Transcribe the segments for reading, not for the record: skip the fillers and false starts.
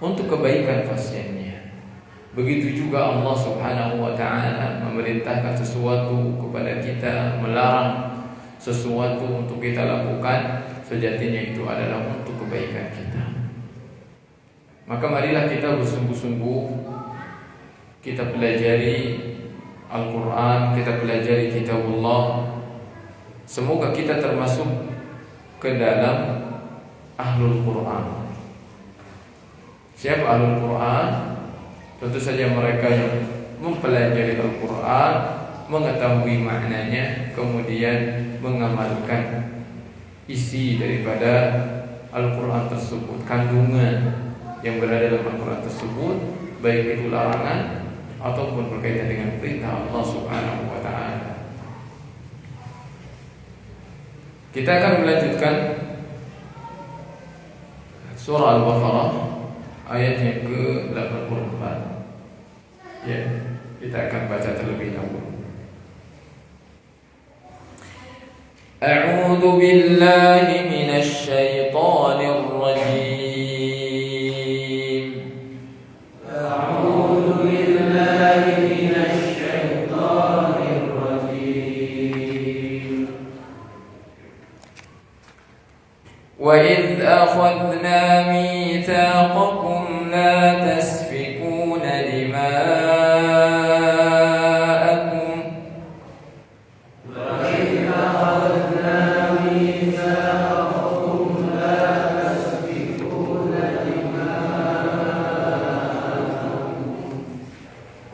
untuk kebaikan pasiennya. Begitu juga Allah Subhanahu wa ta'ala memerintahkan sesuatu kepada kita, melarang sesuatu untuk kita lakukan, sejatinya itu adalah untuk kebaikan kita. Maka marilah kita bersungguh-sungguh, kita pelajari Al-Quran, kita pelajari Kitabullah. Semoga kita termasuk ke dalam Ahlul Quran. Siapa Ahlul Quran? Tentu saja mereka yang mempelajari Al-Quran, mengetahui maknanya, kemudian mengamalkan isi daripada Al-Quran tersebut, kandungan yang berada dalam Al-Quran tersebut, baik itu larangan ataupun berkaitan dengan perintah Allah Subhanahu wa ta'ala. Kita akan melanjutkan surah Al-Baqarah ayat yang ke-84. Ya, kita akan baca terlebih dahulu. A'udzu billahi minasy syaithanir rajim. A'udzu billahi minasy syaithanir rajim. Wa idh akhadna mitsaqakum la tasfikuna dima'akum wa idh akhadna mitsaqakum la tasfikuna dima'akum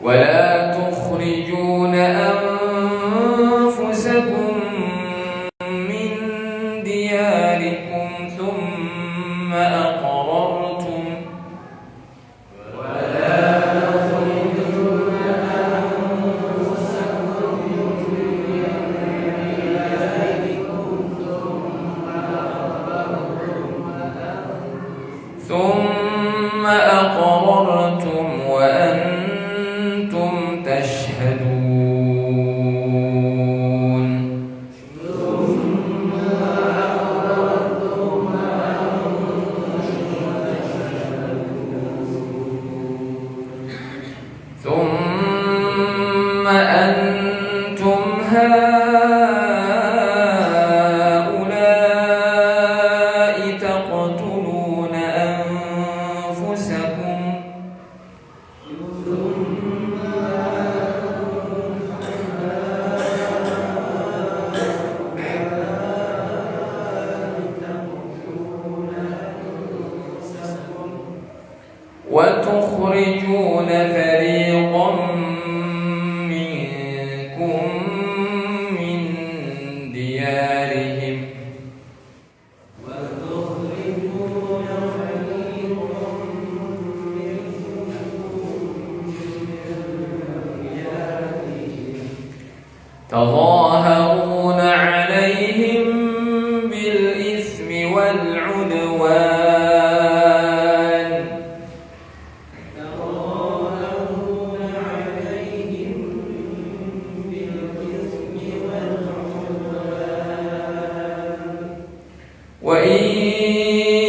wa la tukhrijuna anfusakum min diyarikum thumma aqrartum wa antum tashhadun. ثم أنتم هؤلاء تقتلون أنفسكم وتخرجون فريقا منكم من ديارهم تظاهرون عليهم بالإثم والعدوان وإن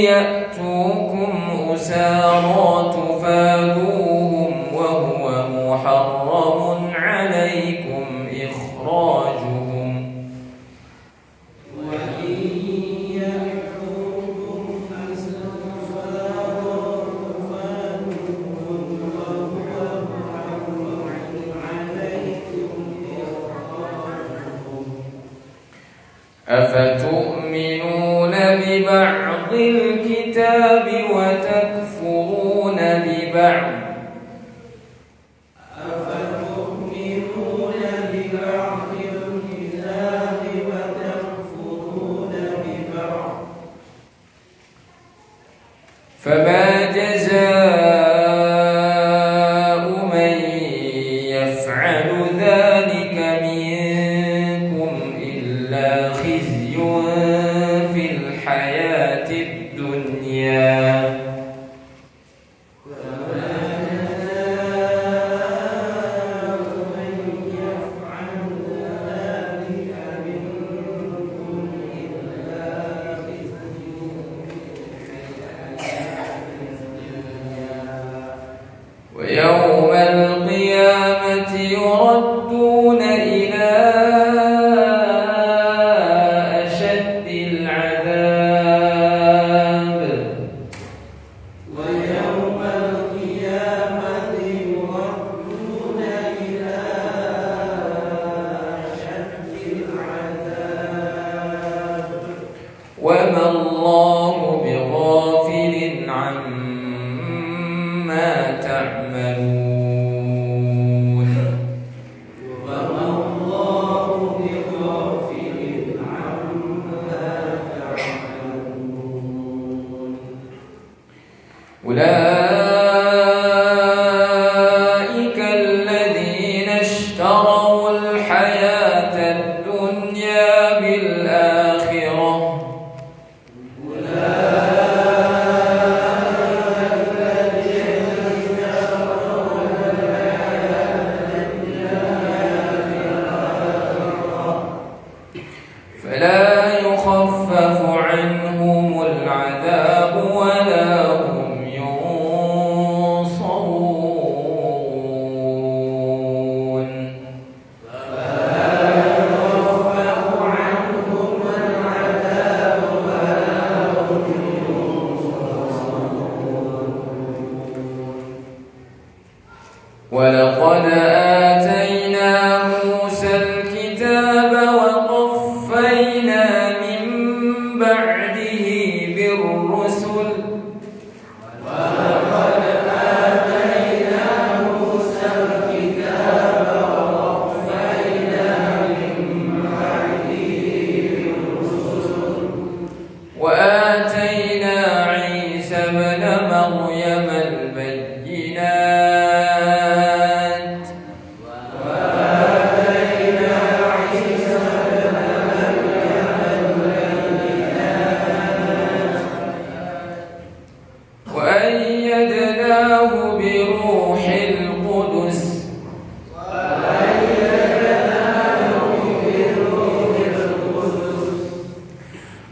يأتوكم أسارى تفادوهم وهو محرم عليكم إخراجهم أفتؤمنون ببعض الكتاب وتكفرون ببعض فما جزاء من يفعل ذلك منكم إلا خزي في الحياة الدنيا Allahu bighafilin amma ta'malun. أولئك الذين اشتروا الحياة الدنيا بالآخرة فلا يخفف عنهم العذاب ولا هم ينصرون. ولقد آتينا موسى الكتاب وقفينا من بعده بالرسل وآتينا عيسى ابن مريم البينات وأيدناه بروح القدس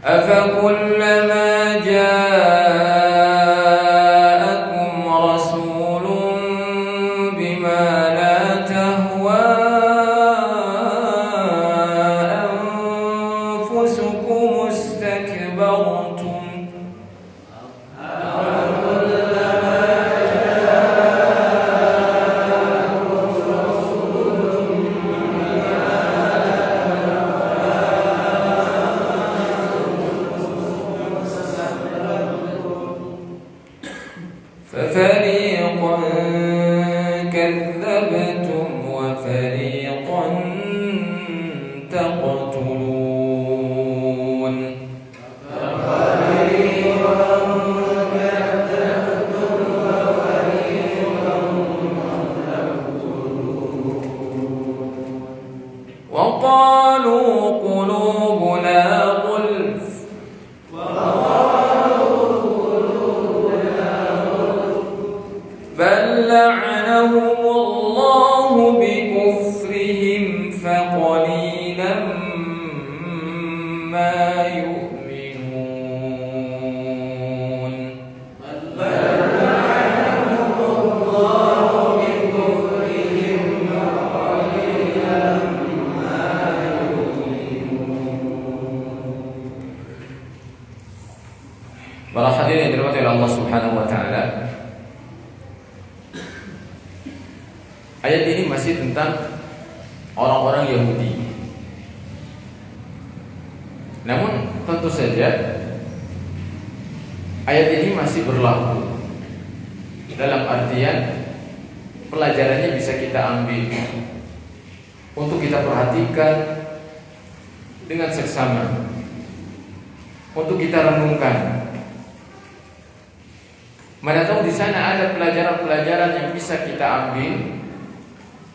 أفكلما جاءكم رسول بما لا تهوى أنفسكم استكبرتم ففريقا كذبتم وفريقا تقتلون. وقالوا قلوبنا غلف بل لعنهم الله بكفرهم فقليلا ما يؤمنون. Para hadirin yang dirahmati oleh Allah Subhanahu wa taala, ayat ini masih tentang orang-orang Yahudi. Namun tentu saja ayat ini masih berlaku dalam artian pelajarannya bisa kita ambil untuk kita perhatikan dengan seksama, untuk kita renungkan. Mana tahu di sana ada pelajaran-pelajaran yang bisa kita ambil,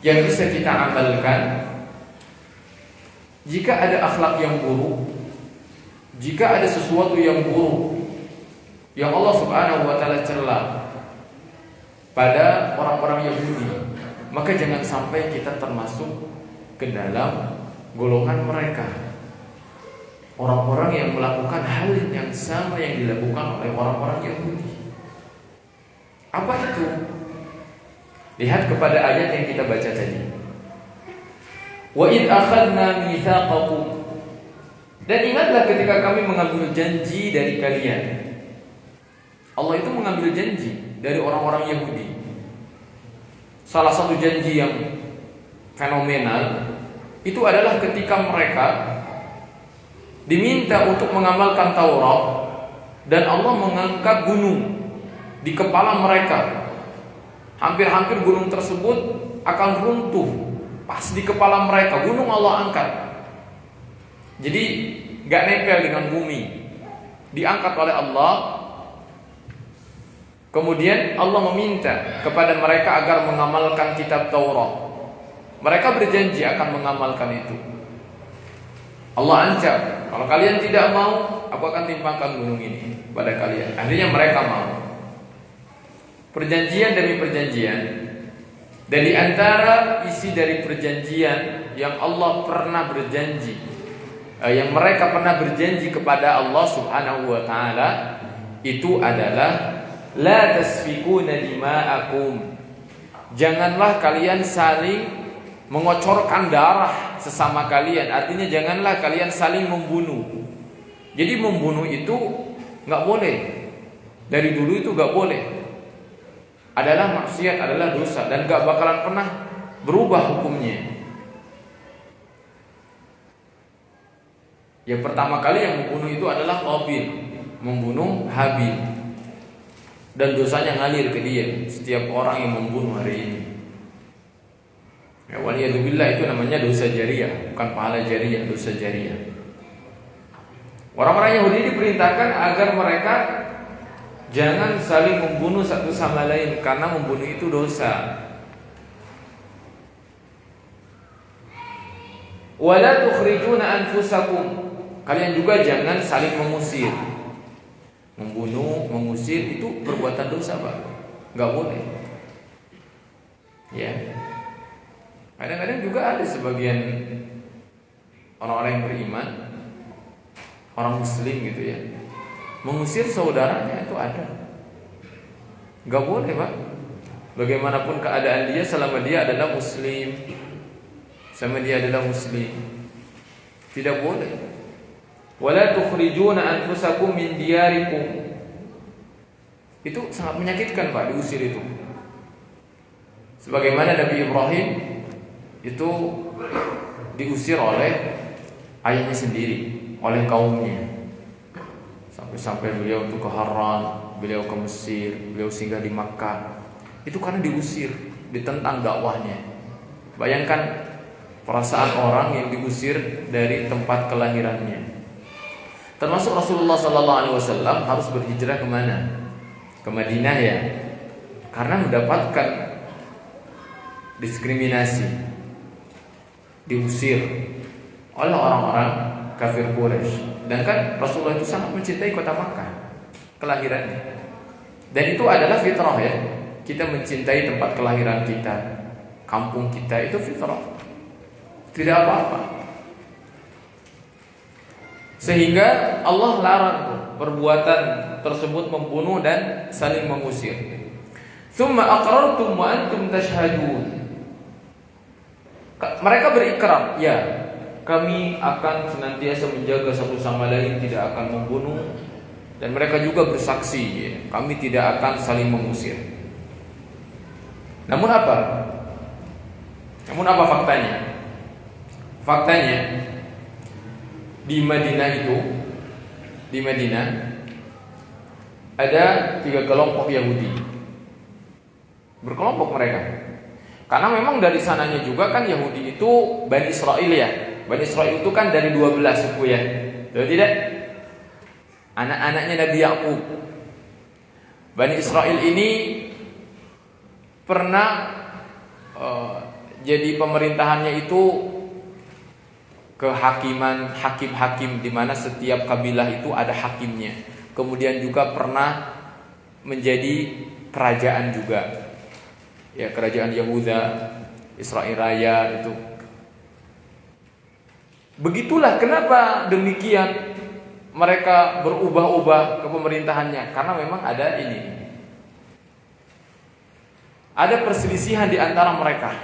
yang bisa kita amalkan. Jika ada akhlak yang buruk, jika ada sesuatu yang buruk yang Allah Subhanahu wa taala cela pada orang-orang Yahudi, maka jangan sampai kita termasuk ke dalam golongan mereka. Orang-orang yang melakukan hal yang sama yang dilakukan oleh orang-orang Yahudi. Apa itu? Lihat kepada ayat yang kita baca tadi. Wa id akhadna mitsaqakum. Dan ingatlah ketika kami mengambil janji dari kalian. Allah itu mengambil janji dari orang-orang Yahudi. Salah satu janji yang fenomenal itu adalah ketika mereka diminta untuk mengamalkan Taurat, dan Allah mengangkat gunung di kepala mereka. Hampir-hampir gunung tersebut akan runtuh pas di kepala mereka. Gunung Allah angkat. Jadi gak nempel dengan bumi, diangkat oleh Allah. Kemudian Allah meminta kepada mereka agar mengamalkan kitab Taurat. Mereka berjanji akan mengamalkan itu. Allah ancam, kalau kalian tidak mau, aku akan timpakan gunung ini pada kalian. Akhirnya mereka mau. Perjanjian demi perjanjian. Dan di antara isi dari perjanjian yang Allah pernah berjanji, yang mereka pernah berjanji kepada Allah Subhanahu wa taala, itu adalah la tasfikuna dima'akum. Janganlah kalian saling mengocorkan darah sesama kalian. Artinya janganlah kalian saling membunuh. Jadi membunuh itu gak boleh. Dari dulu itu gak boleh. Adalah maksiat, adalah dosa, dan gak bakalan pernah berubah hukumnya. Yang pertama kali yang membunuh itu adalah Qabil, membunuh Habil, dan dosanya ngalir ke dia. Setiap orang yang membunuh hari ini, ya, waliyadzubillah, itu namanya dosa jariyah, bukan pahala jariyah, dosa jariyah. Orang-orang Yahudi diperintahkan agar mereka jangan saling membunuh satu sama lain, karena membunuh itu dosa. Wala tukhrijuna anfusakum. Kalian juga jangan saling mengusir. Membunuh, mengusir itu perbuatan dosa, Pak. Enggak boleh. Ya. Kadang-kadang juga ada sebagian orang-orang yang beriman, orang muslim gitu ya, mengusir saudaranya, itu ada. Enggak boleh, Pak. Bagaimanapun keadaan dia, selama dia adalah muslim, tidak boleh. Wala tukhrijuna anfusakum min diyarikum. Itu sangat menyakitkan, Pak, diusir itu. Sebagaimana Nabi Ibrahim itu diusir oleh ayahnya sendiri, oleh kaumnya. Sampai-sampai beliau itu ke Haran, beliau ke Mesir, beliau singgah di Makkah. Itu karena diusir, ditentang dakwahnya. Bayangkan perasaan orang yang diusir dari tempat kelahirannya. Termasuk Rasulullah SAW harus berhijrah kemana? Ke Madinah, ya, karena mendapatkan diskriminasi, diusir oleh orang-orang kafir Quraisy. Dan kan Rasulullah itu sangat mencintai kota Makkah, kelahirannya. Dan itu adalah fitrah, ya. Kita mencintai tempat kelahiran kita, kampung kita, itu fitrah, tidak apa-apa. Sehingga Allah larang perbuatan tersebut, membunuh dan saling mengusir. Tsumma aqrartum wa antum tashhadun. Mereka berikrar, ya, kami akan senantiasa menjaga satu sama lain, tidak akan membunuh. Dan mereka juga bersaksi, ya, kami tidak akan saling mengusir. Namun apa faktanya? Faktanya di Madinah ada 3 kelompok Yahudi. Berkelompok mereka. Karena memang dari sananya juga kan Yahudi itu Bani Israel, ya. Bani Israel itu kan dari 12 suku, ya. Betul tidak? Anak-anaknya Nabi Yakub. Bani Israel ini pernah jadi pemerintahannya itu kehakiman, hakim-hakim, di mana setiap kabilah itu ada hakimnya. Kemudian juga pernah menjadi kerajaan juga, ya, kerajaan Yahuda, Israel Raya itu. Begitulah kenapa demikian mereka berubah-ubah ke pemerintahannya, karena memang ada ini, ada perselisihan di antara mereka,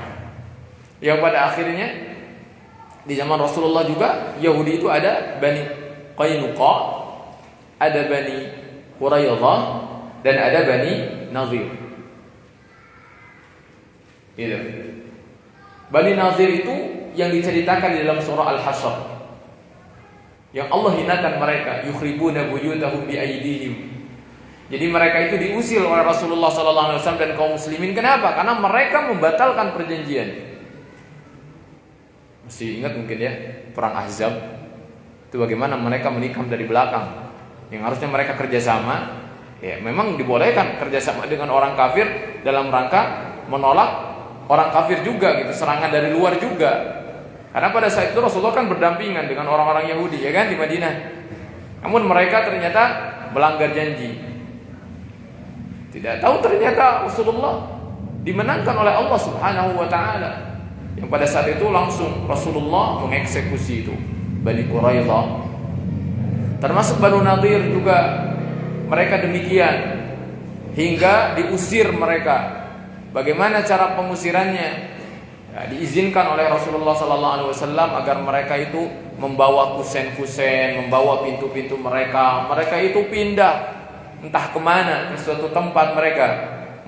yang pada akhirnya di zaman Rasulullah juga Yahudi itu ada Bani Qainuqa, ada Bani Quraidah, dan ada Bani Nazir. Gitu. Bani Nazir itu yang diceritakan di dalam surah Al-Hasyr. yang Allah hinakan mereka, yukhribuna buyutahum biaydihim. Jadi mereka itu diusir oleh Rasulullah sallallahu alaihi wasallam dan kaum muslimin. Kenapa? Karena mereka membatalkan perjanjian. Masih ingat mungkin ya, perang Ahzab. Itu bagaimana mereka menikam dari belakang. Yang harusnya mereka kerjasama, ya memang dibolehkan kerjasama dengan orang kafir dalam rangka menolak orang kafir juga gitu, serangan dari luar juga. Karena pada saat itu Rasulullah kan berdampingan dengan orang-orang Yahudi, ya kan, di Madinah. Namun mereka ternyata melanggar janji. Tidak tahu ternyata Rasulullah dimenangkan oleh Allah Subhanahu wa taala. Yang pada saat itu langsung Rasulullah mengeksekusi itu Bani Quraidah. Termasuk Banu Nadir juga mereka demikian, hingga diusir mereka. Bagaimana cara pengusirannya? Ya, diizinkan oleh Rasulullah sallallahu alaihi wasallam agar mereka itu membawa kusen-kusen, membawa pintu-pintu mereka. Mereka itu pindah entah kemana ke suatu tempat mereka,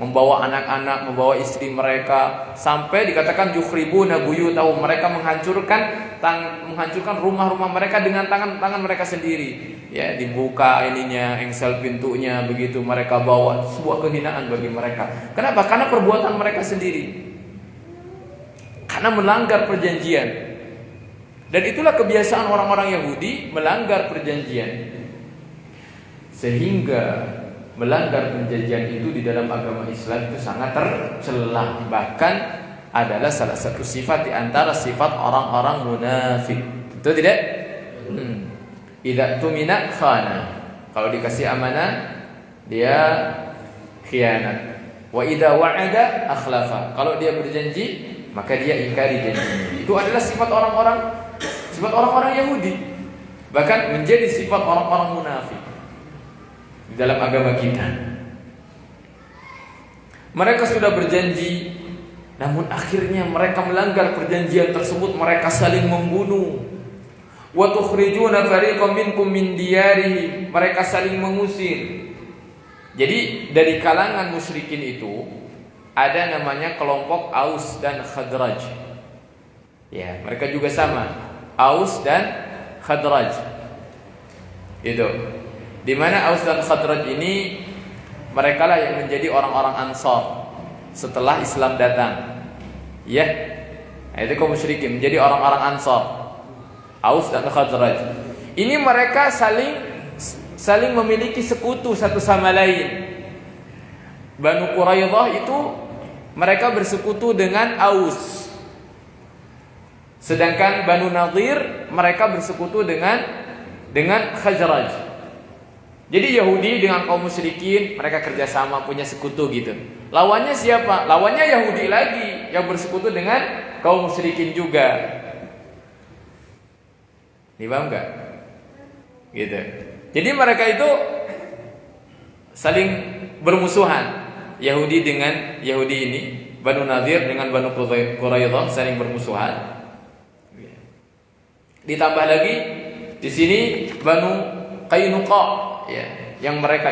membawa anak-anak, membawa istri mereka, sampai dikatakan yukhribuna buyutahum, mereka menghancurkan rumah-rumah mereka dengan tangan mereka sendiri. Ya, dibuka ininya, engsel pintunya, begitu mereka bawa, sebuah kehinaan bagi mereka. Kenapa? Karena perbuatan mereka sendiri. Karena melanggar perjanjian. Dan itulah kebiasaan orang-orang Yahudi, melanggar perjanjian. Sehingga melanggar perjanjian itu di dalam agama Islam itu sangat tercela. Bahkan adalah salah satu sifat di antara sifat orang-orang munafik. Betul tidak? Idza tumina khana. Kalau dikasih amanah dia khianat. Wa idza wa'ada akhlafa. Kalau dia berjanji maka dia ingkari janji. Itu adalah sifat orang-orang Yahudi. Bahkan menjadi sifat orang-orang munafik di dalam agama kita. Mereka sudah berjanji, namun akhirnya mereka melanggar perjanjian tersebut. Mereka saling membunuh. Wa tukhrijuna fariqam minkum min diyarihim. Mereka saling mengusir. Jadi dari kalangan musyrikin itu ada namanya kelompok Aus dan Khadraj. Ya, mereka juga sama, Aus dan Khadraj. Itu. Di mana Aus dan Khadraj ini mereka lah yang menjadi orang-orang Ansar setelah Islam datang. Ya. Nah, itu kaum musyrikin menjadi orang-orang Ansar. Aus dan Khadraj. Ini mereka saling memiliki sekutu satu sama lain. Banu Quraidah itu mereka bersekutu dengan Aus. Sedangkan Banu Nadir mereka bersekutu dengan Khazraj. Jadi Yahudi dengan kaum musyrikin mereka kerjasama, punya sekutu gitu. Lawannya siapa? Lawannya Yahudi lagi yang bersekutu dengan kaum musyrikin juga. Ini paham enggak? Gitu. Jadi mereka itu saling bermusuhan. Yahudi dengan Yahudi ini, Banu Nadir dengan Banu Quraidah saling bermusuhan. Ditambah lagi di sini Banu Qainuqa, ya, yang mereka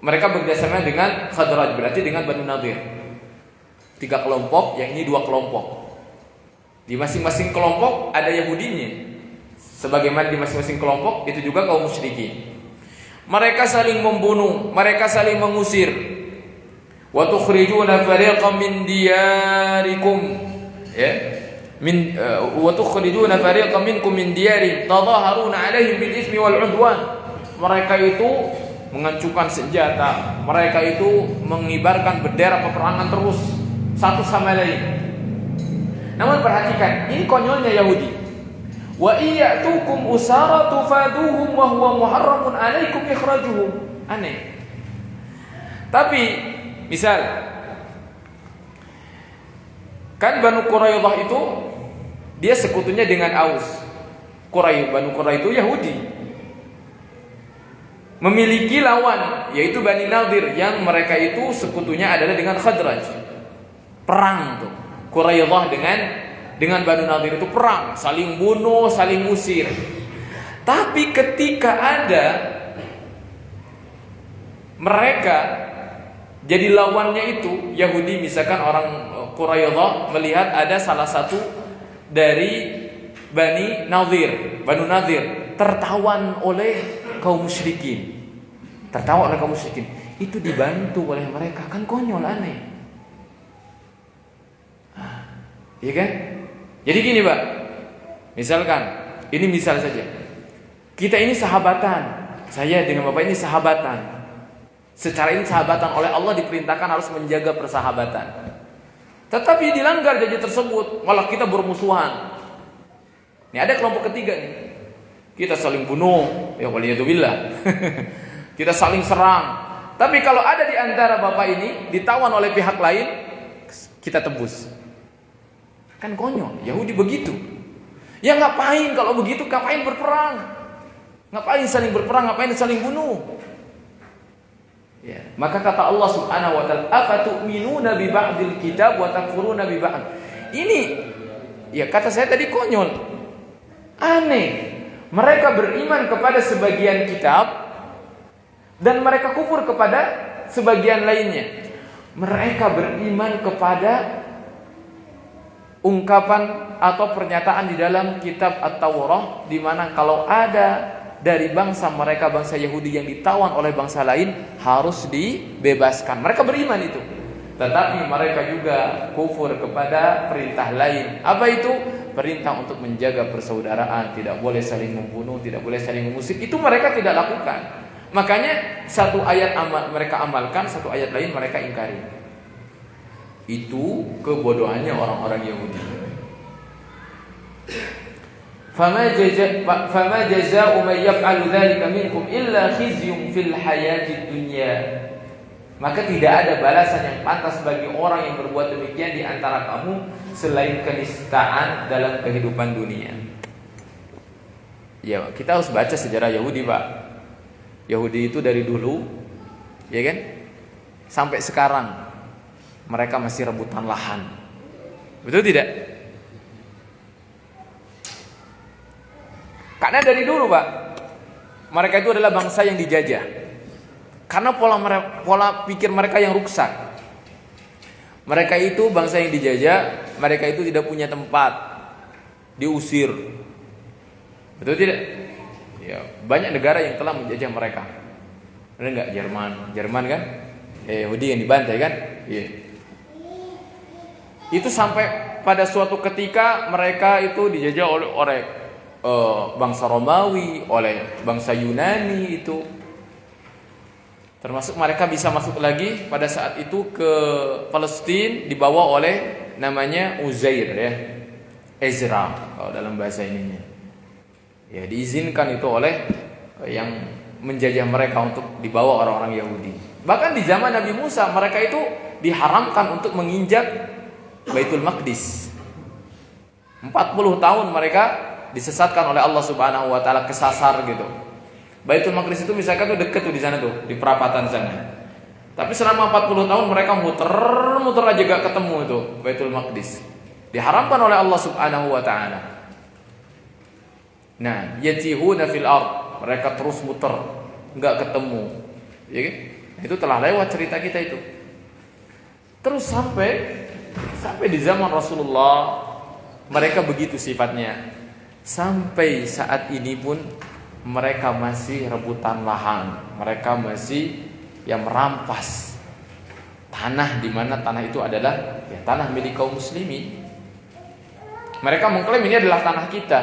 bekerjasama dengan Khadraj, berarti dengan Banu Nadir. 3 kelompok, yang ini 2 kelompok. Di masing-masing kelompok ada Yahudinya. Sebagaimana di masing-masing kelompok itu juga kaum musyrikin. Mereka saling membunuh, mereka saling mengusir. Wa tukhrijuna fariqam min diyarikum, ya, wa tukhrijuna fariqam minkum min diyarihim tadhaharuna 'alaihim bil itsmi wal 'udwan. Mereka itu mengancurkan senjata, mereka itu mengibarkan bendera peperangan terus satu sama lain. Namun perhatikan, ini konyolnya Yahudi. Wa iyatukum usara tufaduhum wa huwa muharramun 'alaikum ikhrajuhum. Aneh. Tapi misal kan Banu Quraidah itu dia sekutunya dengan Aus. Banu Quraidah itu Yahudi. Memiliki lawan yaitu Bani Nadir yang mereka itu sekutunya adalah dengan Khadraj. Perang tuh. Quraidah dengan Banu Nadir itu perang, saling bunuh, saling usir. Tapi ketika ada mereka jadi lawannya itu Yahudi, misalkan orang Quraidah melihat ada salah satu dari Banu Nadir tertawan oleh kaum musyrikin. Itu dibantu oleh mereka, kan konyol, aneh. Iya kan? Jadi gini, Pak. Misalkan, ini misal saja. Kita ini sahabatan. Saya dengan Bapak ini sahabatan. Secara ini sahabatan, oleh Allah diperintahkan harus menjaga persahabatan. Tetapi dilanggar janji tersebut, malah kita bermusuhan. Ini ada kelompok ketiga nih. Kita saling bunuh, ya waliyadzubillah. Kita saling serang. Tapi kalau ada di antara Bapak ini ditawan oleh pihak lain, kita tebus. Kan konyol, Yahudi begitu. Ya ngapain kalau begitu, ngapain berperang? Ngapain saling berperang, ngapain saling bunuh? Ya, maka kata Allah Subhanahu wa taala, "Afatu'minuna bi ba'dil kitab wa takfuruna bi ba'd." Ini ya kata saya tadi konyol. Aneh. Mereka beriman kepada sebagian kitab dan mereka kufur kepada sebagian lainnya. Mereka beriman kepada ungkapan atau pernyataan di dalam kitab At-Taurah, di mana kalau ada dari bangsa mereka, bangsa Yahudi yang ditawan oleh bangsa lain, harus dibebaskan. Mereka beriman itu. Tetapi mereka juga kufur kepada perintah lain. Apa itu? Perintah untuk menjaga persaudaraan, tidak boleh saling membunuh, tidak boleh saling mengusik. Itu mereka tidak lakukan. Makanya satu ayat mereka amalkan, satu ayat lain mereka ingkari. Itu kebodohannya orang-orang Yahudi. Fama jazaa'u man yaf'alu dzalika minkum illa khizyun fil hayatid dunya. Maka tidak ada balasan yang pantas bagi orang yang berbuat demikian di antara kamu selain kenistaan dalam kehidupan dunia. Ya, kita harus baca sejarah Yahudi, Pak. Yahudi itu dari dulu, ya kan? Sampai sekarang mereka masih rebutan lahan. Betul tidak? Karena dari dulu, Pak, mereka itu adalah bangsa yang dijajah. Karena pola pikir mereka yang rusak. Mereka itu bangsa yang dijajah, mereka itu tidak punya tempat, diusir. Betul tidak? Ya, banyak negara yang telah menjajah mereka. Ada enggak? Jerman kan? Yahudi yang dibantai kan? Iya. Itu sampai pada suatu ketika mereka itu dijajah oleh bangsa Romawi, oleh bangsa Yunani itu. Termasuk mereka bisa masuk lagi pada saat itu ke Palestina, dibawa oleh namanya Uzair, ya, Ezra kalau dalam bahasa ininya. Ya, diizinkan itu oleh yang menjajah mereka untuk dibawa orang-orang Yahudi. Bahkan di zaman Nabi Musa mereka itu diharamkan untuk menginjak Baitul Maqdis. 40 tahun mereka disesatkan oleh Allah Subhanahu wa taala, kesasar gitu. Baitul Maqdis itu misalkan tuh dekat tuh di sana tuh, di perapatan sana. Tapi selama 40 tahun mereka muter aja gak ketemu itu Baitul Maqdis. Diharamkan oleh Allah Subhanahu wa taala. Nah, yatihuna fil ard, mereka terus muter, enggak ketemu. Ya kan? Itu telah lewat cerita kita itu. Terus sampai di zaman Rasulullah mereka begitu sifatnya. Sampai saat ini pun mereka masih rebutan lahan, mereka masih yang merampas tanah, di mana tanah itu adalah ya, tanah milik kaum muslimin. Mereka mengklaim ini adalah tanah kita,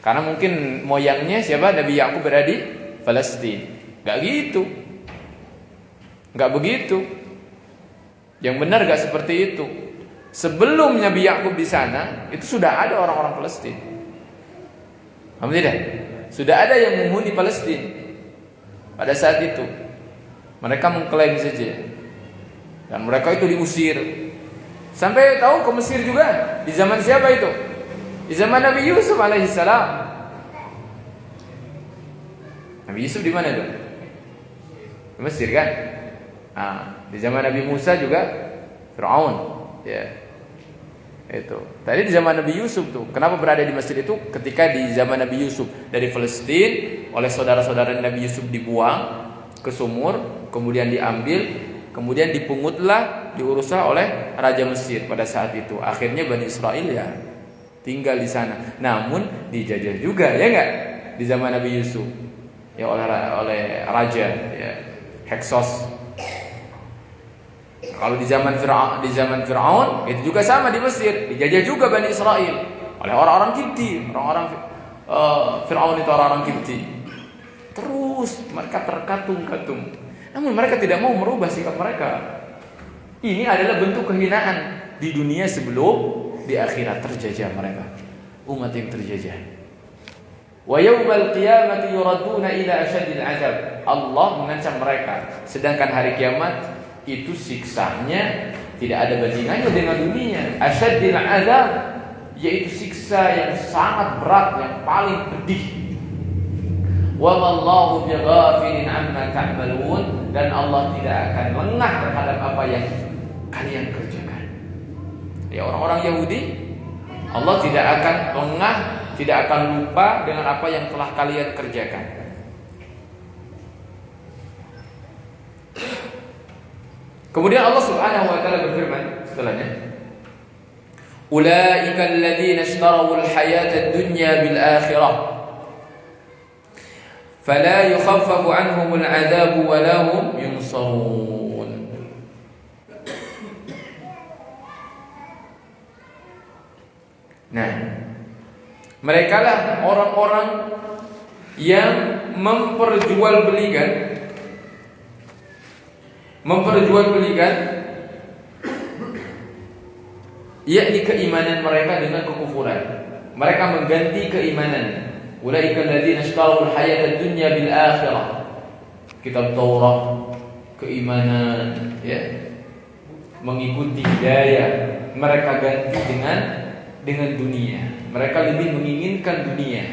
karena mungkin moyangnya siapa, Nabi Yakub berada di Palestina. Gak gitu, gak begitu. Yang benar gak seperti itu. Sebelum Nabi Yakub di sana, itu sudah ada orang-orang Palestina. Paham tidak? Sudah ada yang menghuni Palestina pada saat itu. Mereka mengklaim saja, dan mereka itu diusir. Sampai tahu ke Mesir juga. Di zaman siapa itu? Di zaman Nabi Yusuf alaihissalam. Nabi Yusuf di mana itu? Di Mesir kan? Di zaman Nabi Musa juga Fir'aun. Ya. Itu. Tadi di zaman Nabi Yusuf tuh, kenapa berada di Mesir itu? Ketika di zaman Nabi Yusuf dari Palestina oleh saudara-saudara Nabi Yusuf dibuang ke sumur, kemudian diambil, kemudian dipungutlah, diuruslah oleh Raja Mesir pada saat itu. Akhirnya Bani Israel ya tinggal di sana. Namun dijajah juga, ya enggak? Di zaman Nabi Yusuf, ya oleh raja, ya, Heksos. Kalau di zaman Fir'aun itu juga sama di Mesir, dijajah juga Bani Israel oleh orang-orang Kipti, orang-orang Fir'aun itu orang-orang Kipti. Terus mereka terkatung-katung. Namun mereka tidak mau merubah sikap mereka. Ini adalah bentuk kehinaan di dunia sebelum di akhirat terjajah mereka. Umat yang terjajah. Wa yaumal qiyamati yuraduna ila asyaddil azab. Allah mengancam mereka. Sedangkan hari kiamat itu siksanya tidak ada bandingannya dengan dunia. Asyaddil azab, yaitu siksa yang sangat berat, yang paling pedih. Wa mallahu bighafilin amma ta'malun, dan Allah tidak akan lengah terhadap apa yang kalian kerjakan. Ya, orang-orang Yahudi, Allah tidak akan lengah, tidak akan lupa dengan apa yang telah kalian kerjakan. Kemudian Allah Subhanahu wa taala berfirman setelahnya, ulaika alladziina ishtaraw al-hayata ad-dunya bil akhirah fala yukhaffafu 'anhum al-'adzabu wa la hum yunsarun. Nah, mereka lah orang-orang yang memperjualbelikan yakni keimanan mereka dengan kekufuran. Mereka mengganti keimanan. Ulaika alladziina ishtaraw al-hayata ad-dunya bil akhirah. Kitab Taurat, keimanan, ya, mengikuti hidayah, mereka ganti dengan dunia. Mereka lebih menginginkan dunia.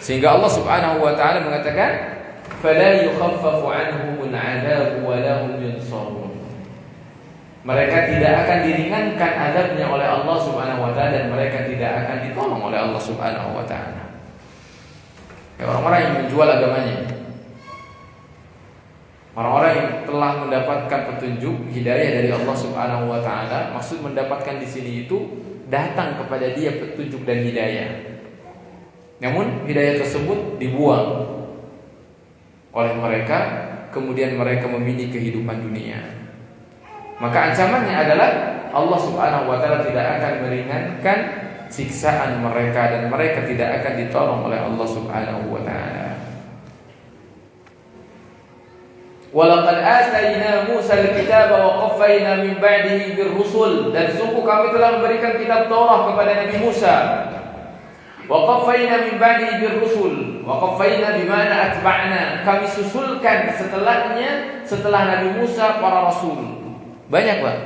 Sehingga Allah Subhanahu wa taala mengatakan, "Fala yukhaffafu 'anhumul 'adzabu wa la hum yunsarun." Mereka tidak akan diringankan azabnya oleh Allah Subhanahu wa taala, dan mereka tidak akan ditolong oleh Allah Subhanahu wa taala. Ya, orang-orang yang menjual agamanya, orang-orang yang telah mendapatkan petunjuk hidayah dari Allah Subhanahu wa taala, maksud mendapatkan di sini itu datang kepada dia petunjuk dan hidayah. Namun hidayah tersebut dibuang oleh mereka, kemudian mereka memilih kehidupan dunia. Maka ancamannya adalah Allah Subhanahu wa taala tidak akan meringankan siksaan mereka, dan mereka tidak akan ditolong oleh Allah Subhanahu wa taala. Walaqad atayna Musa al-kitaba wa qaffayna min ba'dihi bir-rusul, dan sungguh kami telah memberikan kitab Taurat kepada Nabi Musa. Wa qaffayna min ba'dihi bir-rusul. Wa qaffayna bimana atba'na, kami susulkan setelahnya, setelah Nabi Musa, para rasul. Banyak, Pak.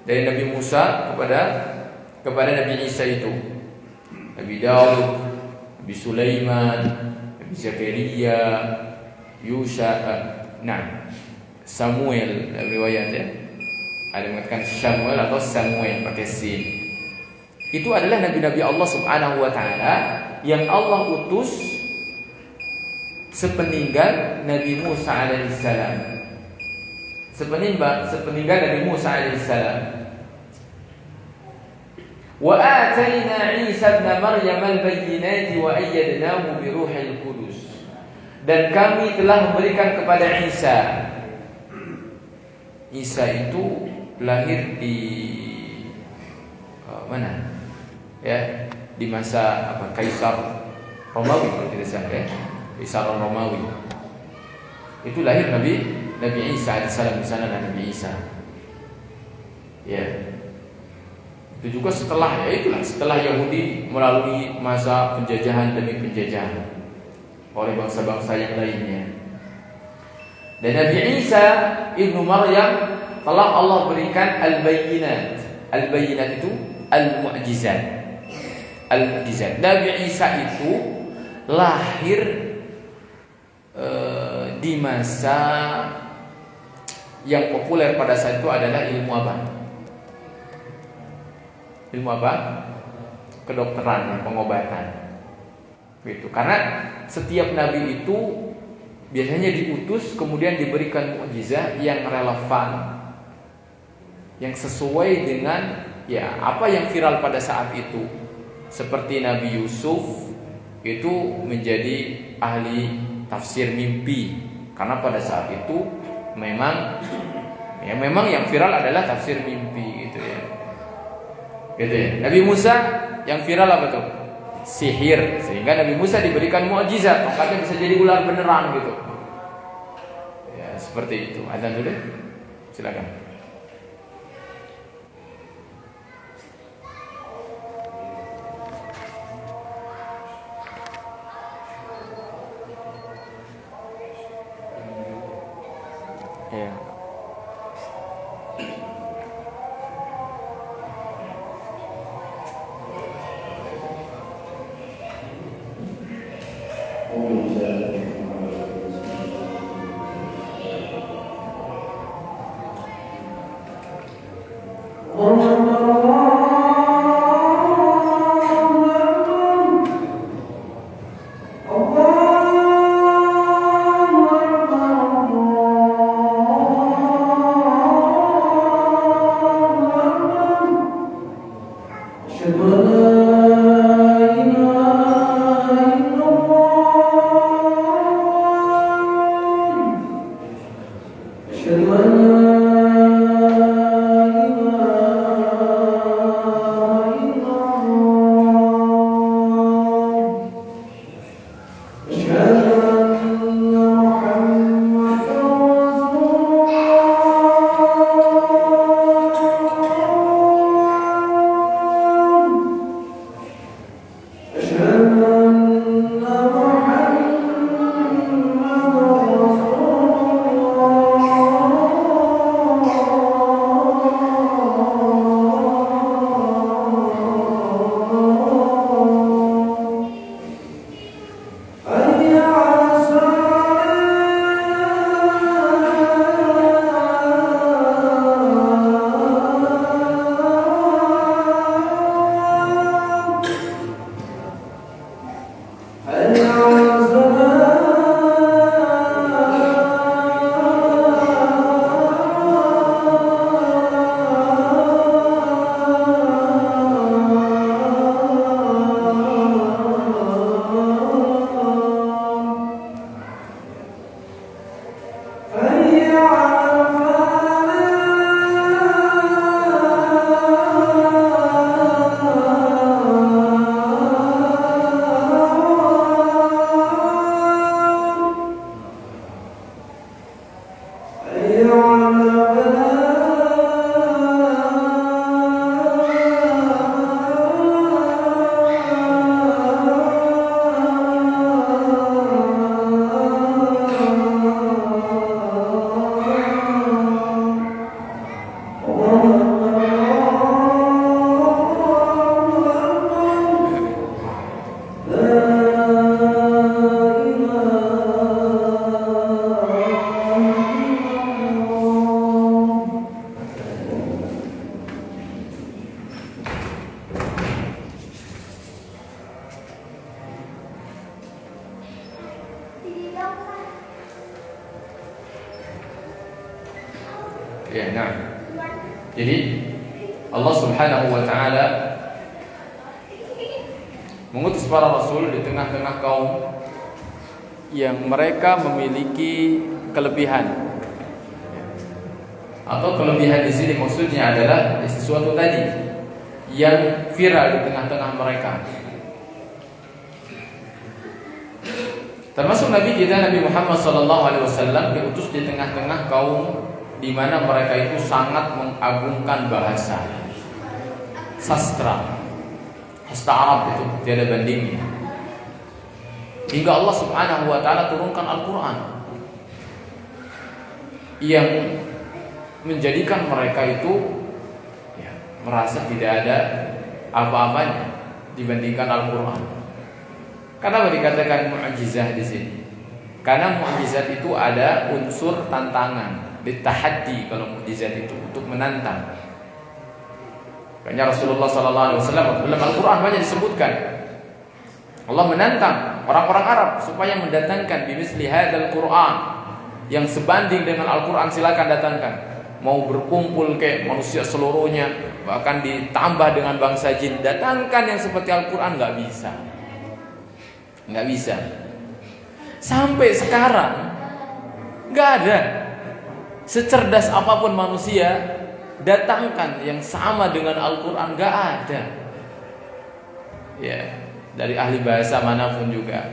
Dari Nabi Musa kepada Nabi Isa itu. Nabi Daud, Nabi Sulaiman, Nabi Zakaria, Yusha, Samuel, riwayat ya. Ada mengatakan Samuel atau Samuel pakai sin. Itu adalah nabi-nabi Allah Subhanahu wa taala yang Allah utus sepeninggal Nabi Musa alaihissalam. Sepeninggal Nabi Musa alaihissalam. Wa atayna Isa ibn Maryam al-bayyinati wa ayyadnahu bi ruhil qudus. Dan kami telah memberikan kepada Isa. Isa itu lahir di mana? Ya, di masa Kaisar Romawi kalau tidak salah ya. Kaisar Romawi. Itu lahir Nabi Isa alaihissalam, di sana Nabi Isa. Ya. Itu juga setelah Yahudi melalui masa penjajahan demi penjajahan oleh bangsa-bangsa yang lainnya. Dan Nabi Isa ibnu Maryam telah Allah berikan al-bayyinat. Al-bayyinat itu al-mu'jizat. Al-mu'jizat. Nabi Isa itu lahir di masa yang populer pada saat itu adalah ilmu apa? Ilmu apa? Kedokteran, pengobatan. Gitu. Karena setiap nabi itu biasanya diutus kemudian diberikan mukjizat yang relevan, yang sesuai dengan ya apa yang viral pada saat itu, seperti Nabi Yusuf itu menjadi ahli tafsir mimpi, karena pada saat itu memang yang viral adalah tafsir mimpi gitu ya. Gitu ya. Nabi Musa yang viral apa tuh? Sihir, sehingga Nabi Musa diberikan mukjizat, tongkatnya bisa jadi ular beneran gitu. Ya, seperti itu. Azan dulu. Silakan. Ya. Ya, nah. Jadi Allah Subhanahu wa taala mengutus para rasul di tengah-tengah kaum yang mereka memiliki kelebihan. Atau kelebihan di sini maksudnya adalah sesuatu tadi yang viral di tengah-tengah mereka. Termasuk Nabi kita Nabi Muhammad SAW diutus di tengah-tengah kaum di mana mereka itu sangat mengagungkan bahasa, sastra Arab itu tiada bandingnya. Hingga Allah Subhanahu wa taala turunkan Al-Qur'an yang menjadikan mereka itu merasa tidak ada apa-apanya dibandingkan Al-Qur'an. Kenapa dikatakan mukjizat di sini? Karena mukjizat itu ada unsur tantangan. Ditahaddi kalau mukjizat itu untuk menantang. Karena Rasulullah SAW dalam Al-Quran banyak disebutkan Allah menantang orang-orang Arab supaya mendatangkan bimisli hadzal Quran yang sebanding dengan Al-Quran, silakan datangkan. Mau berkumpul kayak manusia seluruhnya, bahkan ditambah dengan bangsa jin, datangkan yang seperti Al-Quran, nggak bisa. Sampai sekarang nggak ada. Secerdas apapun manusia, datangkan yang sama dengan Al-Quran, nggak ada. Ya, dari ahli bahasa manapun juga,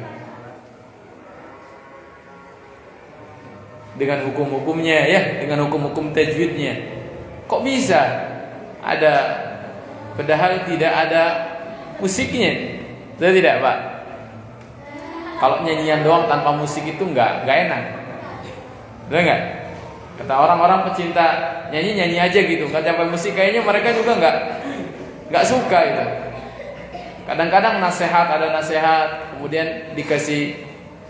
dengan hukum-hukumnya, ya, dengan hukum-hukum tajwidnya, kok bisa ada, padahal tidak ada musiknya? Betul tidak, Pak? Kalau nyanyian doang tanpa musik itu nggak enak, betul nggak? Kata orang-orang pecinta nyanyi aja gitu, nggak sampai musik, kayaknya mereka juga nggak suka itu. Kadang-kadang ada nasihat, kemudian dikasih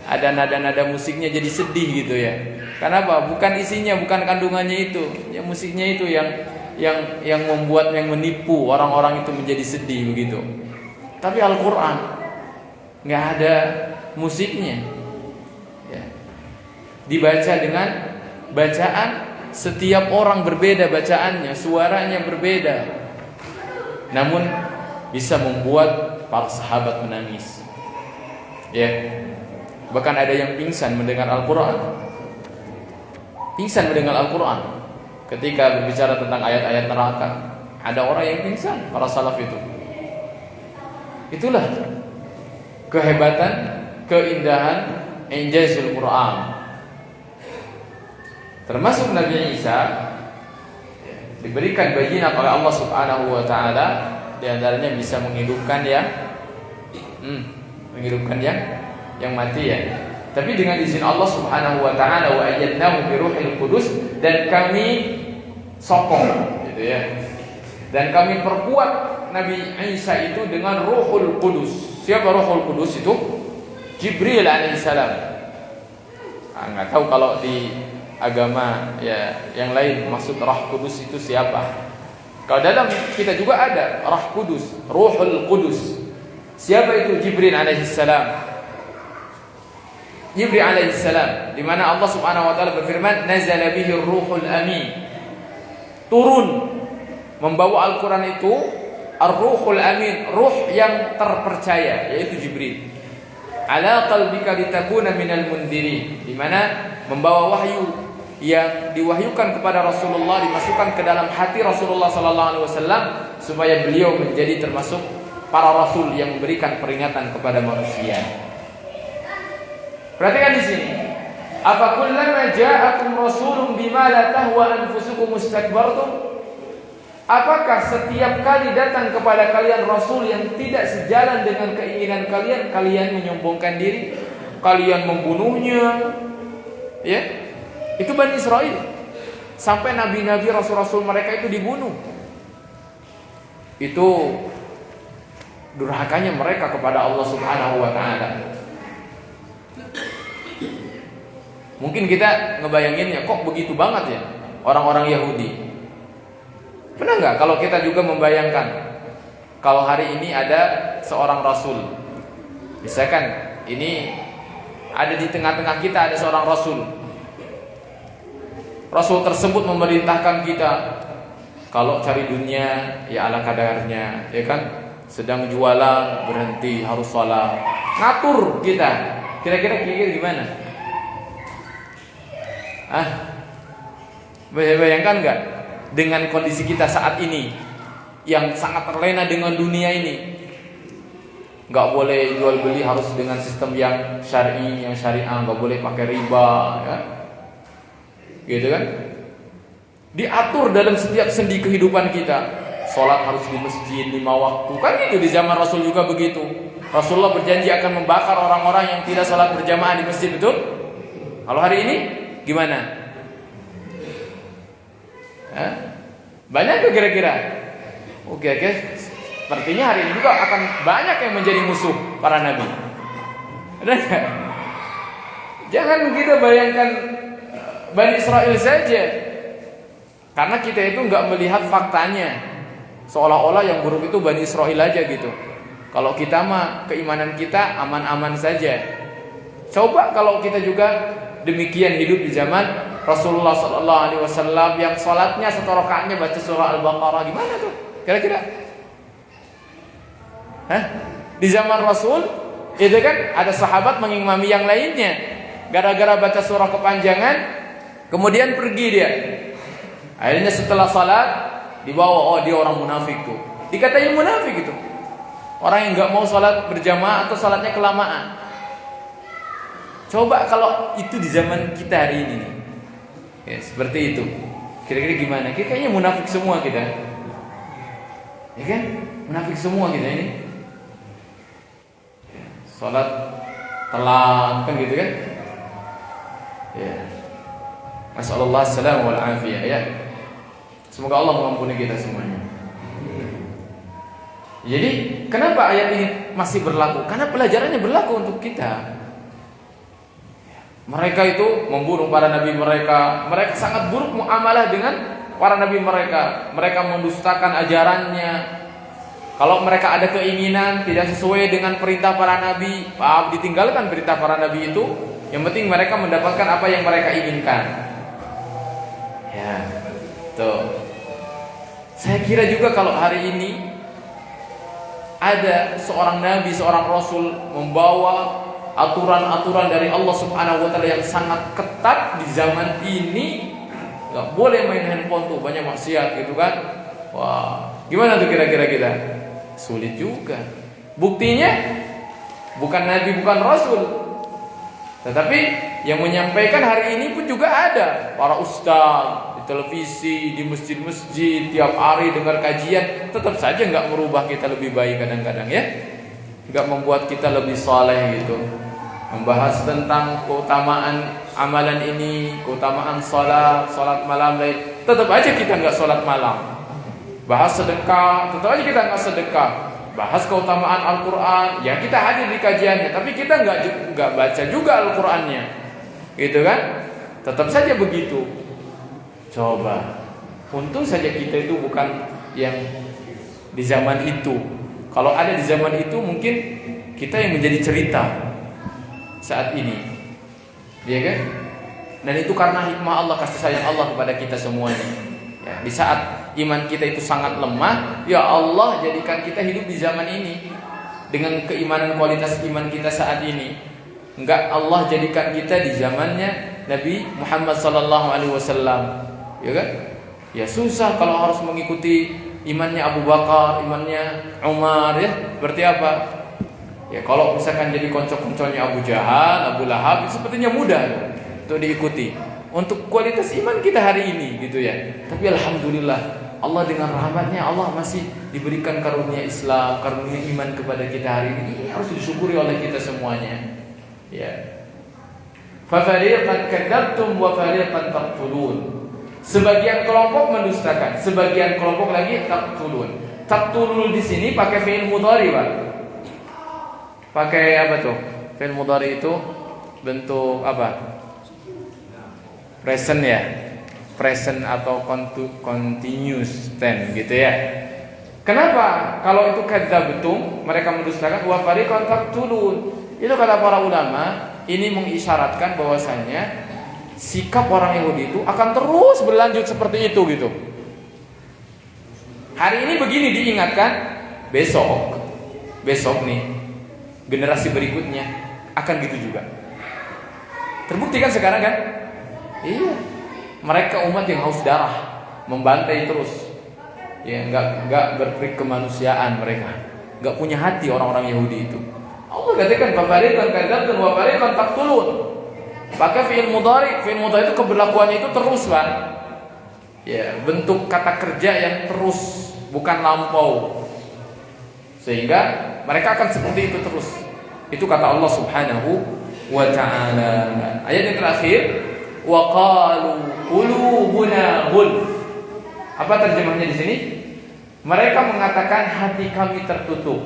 ada nada-nada musiknya, jadi sedih gitu ya. Kenapa? Bukan isinya, bukan kandungannya itu, ya musiknya itu yang membuat, yang menipu orang-orang itu menjadi sedih begitu. Tapi Al-Quran nggak ada musiknya, ya. Dibaca dengan bacaan, setiap orang berbeda bacaannya, suaranya berbeda, namun bisa membuat para sahabat menangis, ya. Bahkan ada yang pingsan mendengar Al-Quran, ketika berbicara tentang ayat-ayat neraka. Ada orang yang pingsan, para salaf itu. Itulah kehebatan, keindahan injazul Quran. Termasuk Nabi Isa diberikan bayinat oleh Allah Subhanahu wa taala, di antaranya bisa menghidupkan yang mati, ya. Tapi dengan izin Allah Subhanahu wa taala, wa ayyadnahu bi ruhil qudus, dan kami sokong gitu ya. Dan kami perkuat Nabi Isa itu dengan Ruhul Qudus. Siapa Ruhul Qudus itu? Jibril alaihissalam. Nggak tahu kalau di agama ya yang lain maksud Roh Kudus itu siapa. Kalau dalam kita juga ada Roh Kudus, Ruhul Qudus. Siapa itu? Jibril alaihissalam. Jibril alaihissalam, di mana Allah Subhanahu wa taala berfirman, "Nazala bihi ruhul amin." Turun membawa Al-Quran itu Ar-Ruhul Amin, ruh yang terpercaya, yaitu Jibril. Ala qalbika litakuna minal mundirin, di mana membawa wahyu yang diwahyukan kepada Rasulullah, dimasukkan ke dalam hati Rasulullah sallallahu alaihi wasallam, supaya beliau menjadi termasuk para rasul yang memberikan peringatan kepada manusia. Perhatikan di sini. Afa kullama ja'akum rasulun bima la tahwa anfusukum mustakbartum? Apakah setiap kali datang kepada kalian rasul yang tidak sejalan dengan keinginan kalian, kalian menyombongkan diri, kalian membunuhnya? Ya. Itu Bani Israel. Sampai nabi-nabi, rasul-rasul mereka itu dibunuh. Itu durhakanya mereka kepada Allah Subhanahu wa taala. Mungkin kita ngebayanginnya, kok begitu banget ya orang-orang Yahudi. Pernah nggak kalau kita juga membayangkan, kalau hari ini ada seorang rasul, misalkan ini ada di tengah-tengah kita ada seorang rasul. Rasul tersebut memerintahkan kita, kalau cari dunia ya ala kadarnya, ya kan? Sedang jualan berhenti, harus sholat, ngatur kita. Kira-kira gimana? Bayangkan nggak dengan kondisi kita saat ini yang sangat terlena dengan dunia ini? Nggak boleh jual beli, harus dengan sistem yang syar'i, yang syariah, nggak boleh pakai riba, ya? Gitu kan? Diatur dalam setiap sendi kehidupan kita. Sholat harus di masjid 5 waktu, kan itu di zaman Rasul juga begitu. Rasulullah berjanji akan membakar orang-orang yang tidak sholat berjamaah di masjid, betul? Kalau hari ini gimana? Banyak ke kira-kira? Oke, sepertinya hari ini juga akan banyak yang menjadi musuh para nabi. Ada nggak? Jangan kita bayangkan Bani Israel saja, karena kita itu nggak melihat faktanya, seolah-olah yang buruk itu Bani Israel aja gitu. Kalau kita mah keimanan kita aman-aman saja. Coba kalau kita juga demikian hidup di zaman Rasulullah SAW yang sholatnya 1 rakaatnya baca surah Al-Baqarah, gimana tuh? Kira-kira? Hah? Di zaman Rasul itu kan ada sahabat mengimami yang lainnya. Gara-gara baca surah kepanjangan, kemudian pergi dia. Akhirnya setelah salat dibawa, oh dia orang munafik tuh. Dikatain munafik itu. Orang yang nggak mau salat berjamaah atau salatnya kelamaan. Coba kalau itu di zaman kita hari ini nih. Ya, seperti itu. Kira-kira gimana? Kayaknya munafik semua kita. Ya kan? Munafik semua kita ini. Salat telat kan gitu kan? Ya. Masallallahu salam wal afiyah ya. Semoga Allah mengampuni kita semuanya. Jadi, kenapa ayat ini masih berlaku? Karena pelajarannya berlaku untuk kita. Mereka itu membunuh para nabi mereka. Mereka sangat buruk muamalah dengan para nabi mereka. Mereka mendustakan ajarannya. Kalau mereka ada keinginan tidak sesuai dengan perintah para nabi, ditinggalkan perintah para nabi itu. Yang penting mereka mendapatkan apa yang mereka inginkan. Ya, tuh. Saya kira juga kalau hari ini ada seorang nabi, seorang rasul membawa aturan-aturan dari Allah Subhanahu wa taala yang sangat ketat di zaman ini, enggak boleh main handphone tuh, banyak maksiat gitu kan. Wah, gimana tuh kira-kira kita? Sulit juga. Buktinya bukan nabi, bukan rasul. Tetapi yang menyampaikan hari ini pun juga ada para ustaz di televisi, di masjid-masjid, tiap hari dengar kajian, tetap saja enggak merubah kita lebih baik kadang-kadang ya. Enggak membuat kita lebih saleh gitu. Membahas tentang keutamaan amalan ini, keutamaan salat malam lain, tetap aja kita enggak salat malam. Bahas sedekah, tetap aja kita enggak sedekah. Bahas keutamaan Al-Qur'an, ya kita hadir di kajiannya, tapi kita enggak baca juga Al-Qur'annya. Gitu kan? Tetap saja begitu. Coba. Untung saja kita itu bukan yang di zaman itu. Kalau ada di zaman itu mungkin kita yang menjadi cerita saat ini, ya kan? Dan itu karena hikmah Allah, kasih sayang Allah kepada kita semuanya. Ya, di saat iman kita itu sangat lemah, ya Allah jadikan kita hidup di zaman ini dengan keimanan, kualitas iman kita saat ini. Enggak Allah jadikan kita di zamannya Nabi Muhammad SAW, ya kan? Ya susah kalau harus mengikuti imannya Abu Bakar, imannya Umar, ya seperti apa? Ya kalau misalkan jadi konco-konconya Abu Jahal, Abu Lahab, sepertinya mudah untuk diikuti. Untuk kualitas iman kita hari ini gitu ya. Tapi alhamdulillah Allah dengan rahmatnya Allah masih diberikan karunia Islam, karunia iman kepada kita hari ini. Ini harus disyukuri oleh kita semuanya. Ya. Fa fariqan kadzabtum wa fariqan taqtulun. Sebagian kelompok mendustakan, sebagian kelompok lagi taqtulun. Taqtulun di sini pakai fi'il mudhari, Pak. Pakai apa tuh? Fi'il mudhari itu bentuk apa? Present ya. Present atau continuous tense gitu ya. Kenapa? Kalau itu kadzabtum, mereka mendustakan, wa fariqan taqtulun. Itu kata para ulama, ini mengisyaratkan bahwasanya sikap orang Yahudi itu akan terus berlanjut seperti itu gitu. Hari ini begini diingatkan, besok nih generasi berikutnya akan gitu juga. Terbukti kan sekarang kan? Iya. Mereka umat yang haus darah, membantai terus. Ya, enggak berperi kemanusiaan mereka. Enggak punya hati orang-orang Yahudi itu. Allah katakan fariqan kadzabtum wa fariqan taqtulun. Pakai fi'il mudhari. Fi'il mudhari itu keberlakuannya itu terus, Pak. Ya, bentuk kata kerja yang terus, bukan lampau. Sehingga mereka akan seperti itu terus. Itu kata Allah Subhanahu wa ta'ala. Ayat yang terakhir, wa qalu qulubuna ghul. Apa terjemahnya di sini? Mereka mengatakan hati kami tertutup.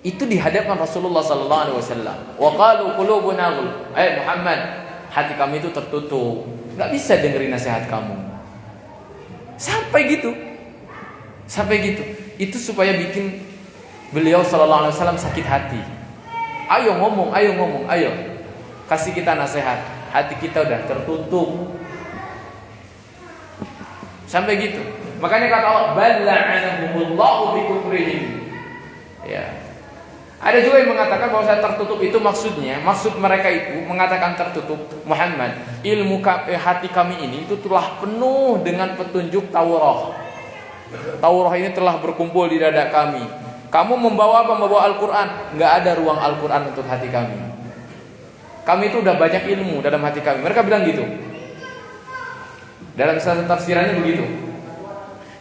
Itu di hadapan Rasulullah sallallahu alaihi wasallam. Wa qalu qulubuna ghul. Muhammad, hati kami itu tertutup. Enggak bisa dengerin nasihat kamu. Sampai gitu. Itu supaya bikin beliau sallallahu alaihi wasallam sakit hati. Ayo ngomong. Kasih kita nasihat. Hati kita udah tertutup. Sampai gitu. Makanya kata Allah, bal la'anahumullahu bikufrihim. Ya. Ada juga yang mengatakan bahwa tertutup itu maksud mereka itu mengatakan tertutup, Muhammad, hati kami ini itu telah penuh dengan petunjuk Taurat. Taurat ini telah berkumpul di dada kami. Kamu membawa apa? Membawa Al-Quran. Nggak ada ruang Al-Quran untuk hati kami. Kami itu udah banyak ilmu dalam hati kami. Mereka bilang gitu. Dalam satu tafsirannya begitu.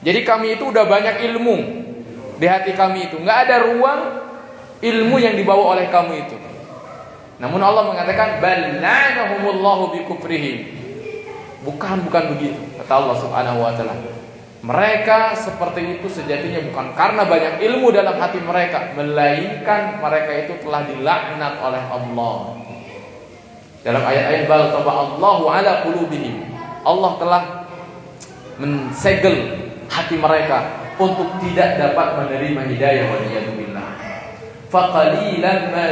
Jadi kami itu udah banyak ilmu di hati kami itu. Nggak ada ruang ilmu yang dibawa oleh kamu itu. Namun Allah mengatakan bal la'anahumullahu bikufrihim. Bukan begitu kata Allah Subhanahu wa taala. Mereka seperti itu sejatinya bukan karena banyak ilmu dalam hati mereka, melainkan mereka itu telah dilaknat oleh Allah. Dalam ayat-ayat bal taba'allahu ala qulubihim. Allah telah mensegel hati mereka untuk tidak dapat menerima hidayah wa iyyadubillah. Faqalilan ma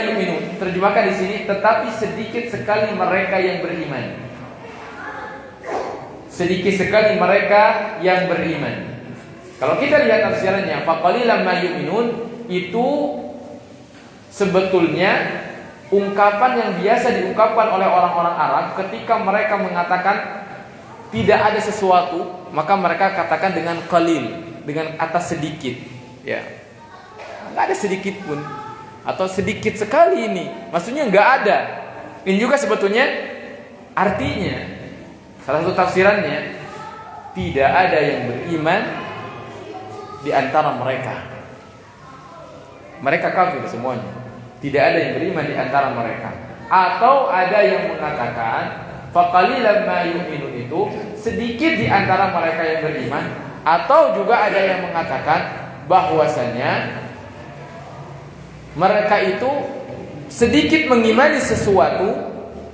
yu'minun. Terjemahkan di sini, tetapi sedikit sekali mereka yang beriman. Sedikit sekali mereka yang beriman. Kalau kita lihat tafsirannya, faqalilan ma yu'minun itu sebetulnya ungkapan yang biasa diungkapkan oleh orang-orang Arab ketika mereka mengatakan tidak ada sesuatu, maka mereka katakan dengan qalil, dengan kata sedikit. Ya, nggak ada sedikit pun, atau sedikit sekali ini, maksudnya nggak ada. Ini juga sebetulnya artinya, salah satu tafsirannya, tidak ada yang beriman di antara mereka. Mereka kafir semuanya. Tidak ada yang beriman di antara mereka. Atau ada yang mengatakan faqalilan ma yu'minun itu sedikit di antara mereka yang beriman. Atau juga ada yang mengatakan bahwasanya mereka itu sedikit mengimani sesuatu,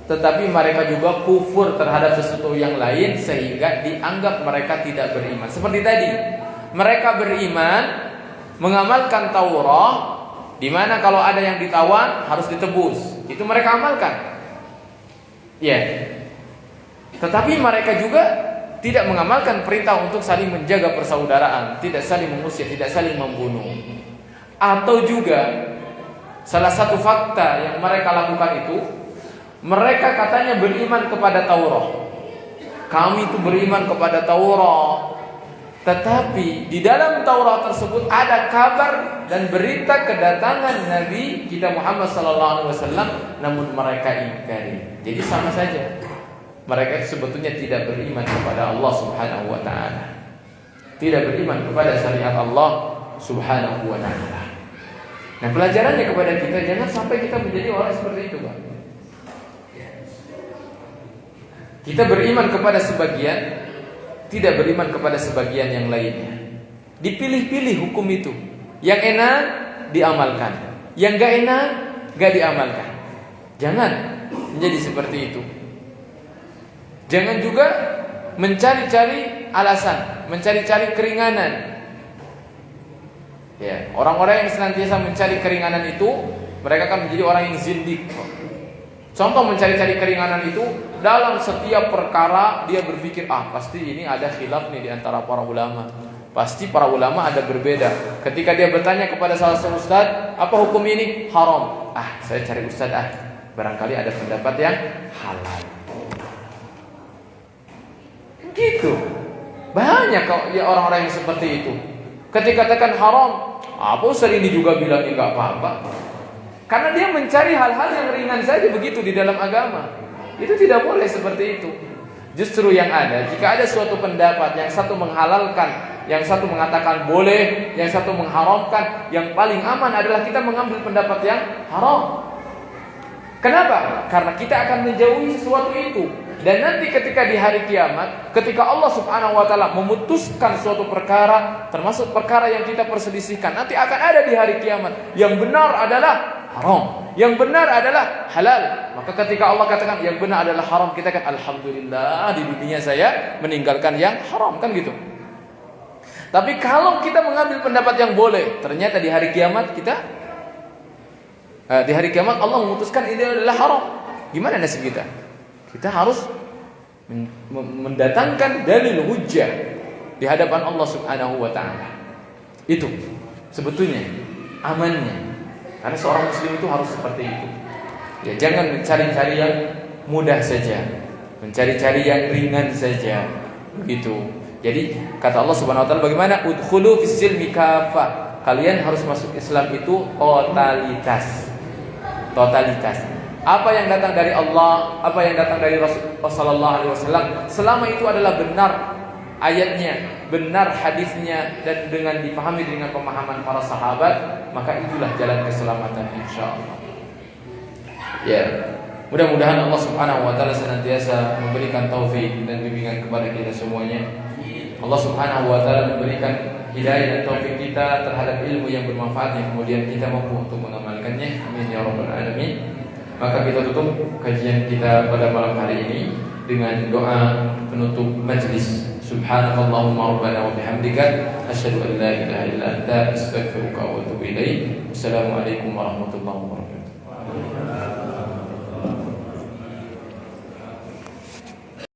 tetapi mereka juga kufur terhadap sesuatu yang lain sehingga dianggap mereka tidak beriman. Seperti tadi, mereka beriman mengamalkan Taurat, di mana kalau ada yang ditawan harus ditebus. Itu mereka amalkan. Ya. Tetapi mereka juga tidak mengamalkan perintah untuk saling menjaga persaudaraan, tidak saling mengusir, tidak saling membunuh. Atau juga salah satu fakta yang mereka lakukan itu, mereka katanya beriman kepada Taurat. Kami itu beriman kepada Taurat. Tetapi di dalam Taurat tersebut ada kabar dan berita kedatangan Nabi kita Muhammad SAW, namun mereka ingkari. Jadi sama saja. Mereka sebetulnya tidak beriman kepada Allah Subhanahu wa taala. Tidak beriman kepada syariat Allah Subhanahu wa taala. Nah, pelajarannya kepada kita, jangan sampai kita menjadi orang seperti itu, Pak. Kita beriman kepada sebagian, tidak beriman kepada sebagian yang lainnya. Dipilih-pilih hukum itu. Yang enak diamalkan, yang gak enak gak diamalkan. Jangan menjadi seperti itu. Jangan juga mencari-cari alasan, mencari-cari keringanan. Ya, orang-orang yang senantiasa mencari keringanan itu, mereka akan menjadi orang yang zindik. Contoh mencari-cari keringanan itu, dalam setiap perkara dia berpikir, pasti ini ada khilaf nih di antara para ulama. Pasti para ulama ada berbeda. Ketika dia bertanya kepada salah satu ustaz, apa hukum ini? Haram. Saya cari ustaz barangkali ada pendapat yang halal. Gitu. Banyak kok ya orang-orang yang seperti itu. Ketika katakan haram, apa ustaz ini juga bilang enggak apa-apa. Karena dia mencari hal-hal yang ringan saja begitu di dalam agama. Itu tidak boleh seperti itu. Justru yang ada, jika ada suatu pendapat yang satu menghalalkan, yang satu mengatakan boleh, yang satu mengharamkan, yang paling aman adalah kita mengambil pendapat yang haram. Kenapa? Karena kita akan menjauhi sesuatu itu. Dan nanti ketika di hari kiamat, ketika Allah Subhanahu wa taala memutuskan suatu perkara, termasuk perkara yang kita perselisihkan, nanti akan ada di hari kiamat yang benar adalah haram, yang benar adalah halal. Maka ketika Allah katakan yang benar adalah haram, kita katakan alhamdulillah, di dunia saya meninggalkan yang haram, kan gitu. Tapi kalau kita mengambil pendapat yang boleh, ternyata di hari kiamat Allah memutuskan ini adalah haram. Gimana nasib kita? Kita harus mendatangkan dalil hujjah di hadapan Allah Subhanahu wa taala. Itu sebetulnya amannya. Karena seorang muslim itu harus seperti itu. Ya, jangan mencari-cari yang mudah saja, mencari-cari yang ringan saja. Begitu. Jadi kata Allah Subhanahu wa taala bagaimana? Udkhulu fis silmi kafah. Kalian harus masuk Islam itu totalitas. Totalitas. Apa yang datang dari Allah, apa yang datang dari Rasulullah sallallahu alaihi wasallam, selama itu adalah benar ayatnya, benar hadisnya, dan dengan dipahami dengan pemahaman para sahabat, maka itulah jalan keselamatan insyaallah. Ya, mudah-mudahan Allah Subhanahu wa taala senantiasa memberikan taufik dan bimbingan kepada kita semuanya. Allah Subhanahu wa taala memberikan hidayah dan taufik kita terhadap ilmu yang bermanfaat yang kemudian kita mampu untuk mengamalkannya. Amin ya rabbal alamin. Maka kita tutup kajian kita pada malam hari ini dengan doa penutup majlis. Subhanakallahumma rabbana wa bihamdika asyhadu an la ilaha illa anta astaghfiruka wa atubu ilaik. Wassalamualaikum warahmatullahi wabarakatuh.